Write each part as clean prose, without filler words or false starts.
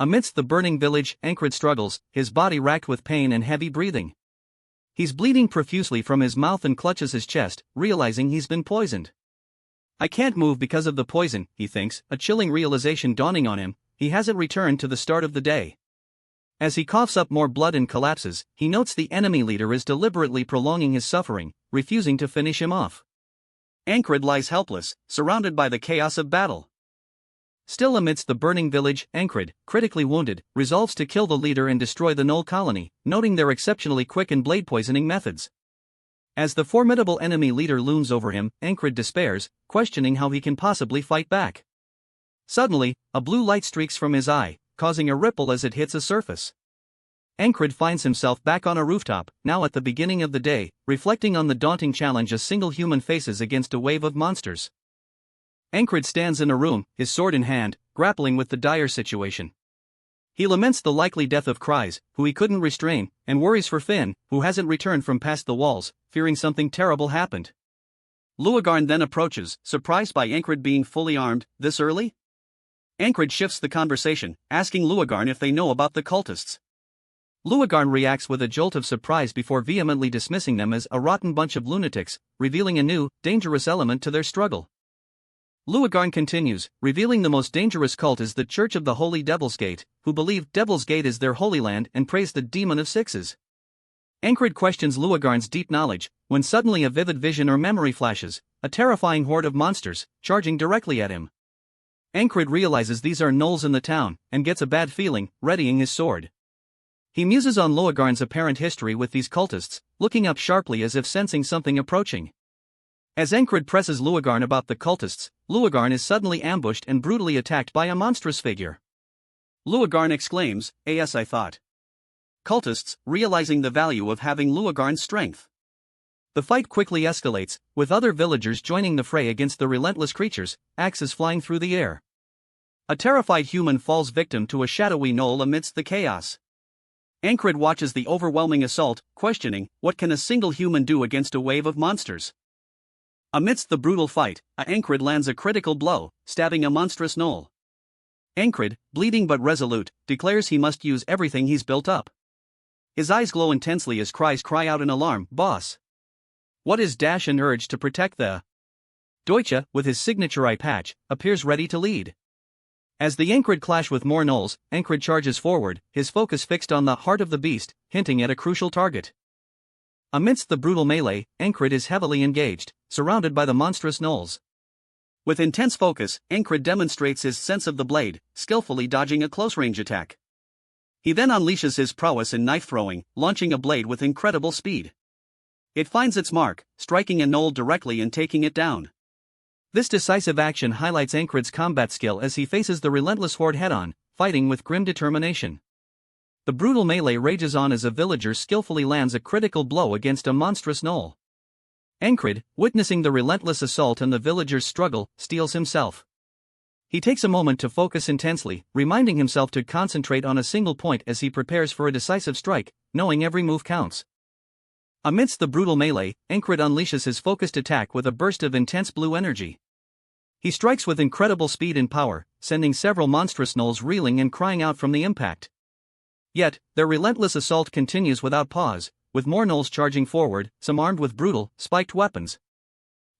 Amidst the burning village, Ankrid struggles, his body racked with pain and heavy breathing. He's bleeding profusely from his mouth and clutches his chest, realizing he's been poisoned. I can't move because of the poison, he thinks, a chilling realization dawning on him. He hasn't returned to the start of the day. As he coughs up more blood and collapses, he notes the enemy leader is deliberately prolonging his suffering, refusing to finish him off. Ankrid lies helpless, surrounded by the chaos of battle. Still amidst the burning village, Ankrid, critically wounded, resolves to kill the leader and destroy the Knoll colony, noting their exceptionally quick and blade-poisoning methods. As the formidable enemy leader looms over him, Ankrid despairs, questioning how he can possibly fight back. Suddenly, a blue light streaks from his eye, causing a ripple as it hits a surface. Ankrid finds himself back on a rooftop, now at the beginning of the day, reflecting on the daunting challenge a single human faces against a wave of monsters. Ankrid stands in a room, his sword in hand, grappling with the dire situation. He laments the likely death of Kryze, who he couldn't restrain, and worries for Finn, who hasn't returned from past the walls, fearing something terrible happened. Luagarn then approaches, surprised by Ankrid being fully armed, this early? Ankrid shifts the conversation, asking Luagarn if they know about the cultists. Luagarn reacts with a jolt of surprise before vehemently dismissing them as a rotten bunch of lunatics, revealing a new, dangerous element to their struggle. Luagarn continues, revealing the most dangerous cult is the Church of the Holy Devil's Gate, who believe Devil's Gate is their holy land and praise the Demon of Sixes. Ankrid questions Luagarn's deep knowledge, when suddenly a vivid vision or memory flashes, a terrifying horde of monsters, charging directly at him. Ankrid realizes these are gnolls in the town, and gets a bad feeling, readying his sword. He muses on Luagarn's apparent history with these cultists, looking up sharply as if sensing something approaching. As Ankrid presses Luagarn about the cultists, Luagarn is suddenly ambushed and brutally attacked by a monstrous figure. Luagarn exclaims, "As I thought." Cultists, realizing the value of having Luagarn's strength. The fight quickly escalates, with other villagers joining the fray against the relentless creatures, axes flying through the air. A terrified human falls victim to a shadowy gnoll amidst the chaos. Ankrid watches the overwhelming assault, questioning, what can a single human do against a wave of monsters? Amidst the brutal fight, Ankrid lands a critical blow, stabbing a monstrous gnoll. Ankrid, bleeding but resolute, declares he must use everything he's built up. His eyes glow intensely as cries cry out in alarm, "Boss!" What is dash and urge to protect the Deutsche, with his signature eye patch, appears ready to lead. As the Ankrid clash with more gnolls, Ankrid charges forward, his focus fixed on the heart of the beast, hinting at a crucial target. Amidst the brutal melee, Ankrid is heavily engaged, surrounded by the monstrous gnolls. With intense focus, Ankrid demonstrates his sense of the blade, skillfully dodging a close-range attack. He then unleashes his prowess in knife-throwing, launching a blade with incredible speed. It finds its mark, striking a gnoll directly and taking it down. This decisive action highlights Ankrid's combat skill as he faces the relentless horde head-on, fighting with grim determination. The brutal melee rages on as a villager skillfully lands a critical blow against a monstrous gnoll. Ankrid, witnessing the relentless assault and the villager's struggle, steels himself. He takes a moment to focus intensely, reminding himself to concentrate on a single point as he prepares for a decisive strike, knowing every move counts. Amidst the brutal melee, Ankrid unleashes his focused attack with a burst of intense blue energy. He strikes with incredible speed and power, sending several monstrous gnolls reeling and crying out from the impact. Yet, their relentless assault continues without pause, with more gnolls charging forward, some armed with brutal, spiked weapons.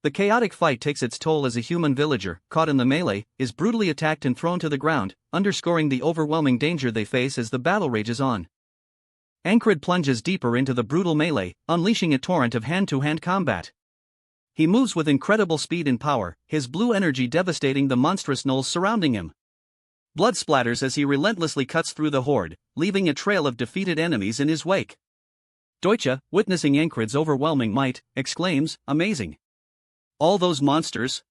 The chaotic fight takes its toll as a human villager, caught in the melee, is brutally attacked and thrown to the ground, underscoring the overwhelming danger they face as the battle rages on. Ankrid plunges deeper into the brutal melee, unleashing a torrent of hand-to-hand combat. He moves with incredible speed and power, his blue energy devastating the monstrous gnolls surrounding him. Blood splatters as he relentlessly cuts through the horde, leaving a trail of defeated enemies in his wake. Deutsche, witnessing Ankrid's overwhelming might, exclaims, "Amazing! All those monsters?"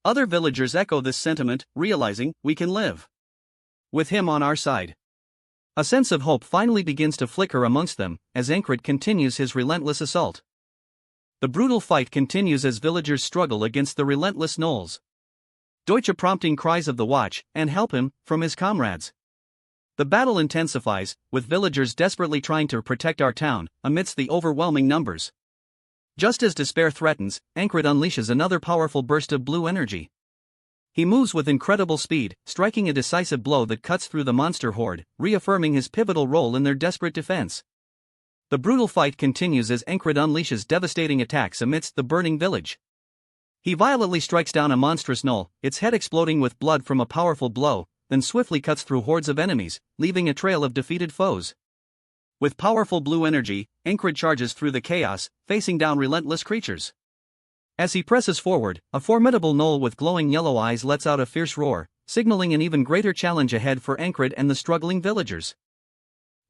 Other villagers echo this sentiment, realizing, we can live with him on our side. A sense of hope finally begins to flicker amongst them, as Ankrid continues his relentless assault. The brutal fight continues as villagers struggle against the relentless gnolls. Deutsche prompting cries of the watch, and help him, from his comrades. The battle intensifies, with villagers desperately trying to protect our town, amidst the overwhelming numbers. Just as despair threatens, Ankrid unleashes another powerful burst of blue energy. He moves with incredible speed, striking a decisive blow that cuts through the monster horde, reaffirming his pivotal role in their desperate defense. The brutal fight continues as Encred unleashes devastating attacks amidst the burning village. He violently strikes down a monstrous gnoll, its head exploding with blood from a powerful blow, then swiftly cuts through hordes of enemies, leaving a trail of defeated foes. With powerful blue energy, Encred charges through the chaos, facing down relentless creatures. As he presses forward, a formidable gnoll with glowing yellow eyes lets out a fierce roar, signaling an even greater challenge ahead for Encred and the struggling villagers.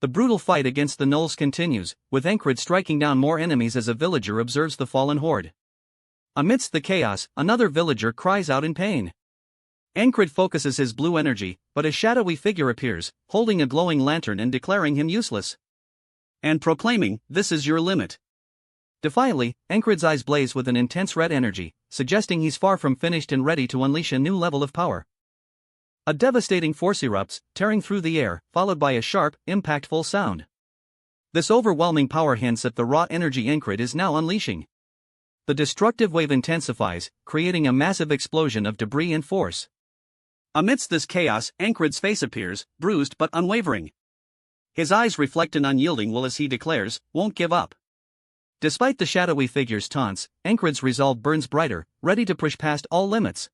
The brutal fight against the gnolls continues, with Encred striking down more enemies as a villager observes the fallen horde. Amidst the chaos, another villager cries out in pain. Encred focuses his blue energy, but a shadowy figure appears, holding a glowing lantern and declaring him useless. And proclaiming, "This is your limit." Defiantly, Encred's eyes blaze with an intense red energy, suggesting he's far from finished and ready to unleash a new level of power. A devastating force erupts, tearing through the air, followed by a sharp, impactful sound. This overwhelming power hints at the raw energy Encred is now unleashing. The destructive wave intensifies, creating a massive explosion of debris and force. Amidst this chaos, Encred's face appears, bruised but unwavering. His eyes reflect an unyielding will as he declares, "Won't give up." Despite the shadowy figure's taunts, Encred's resolve burns brighter, ready to push past all limits.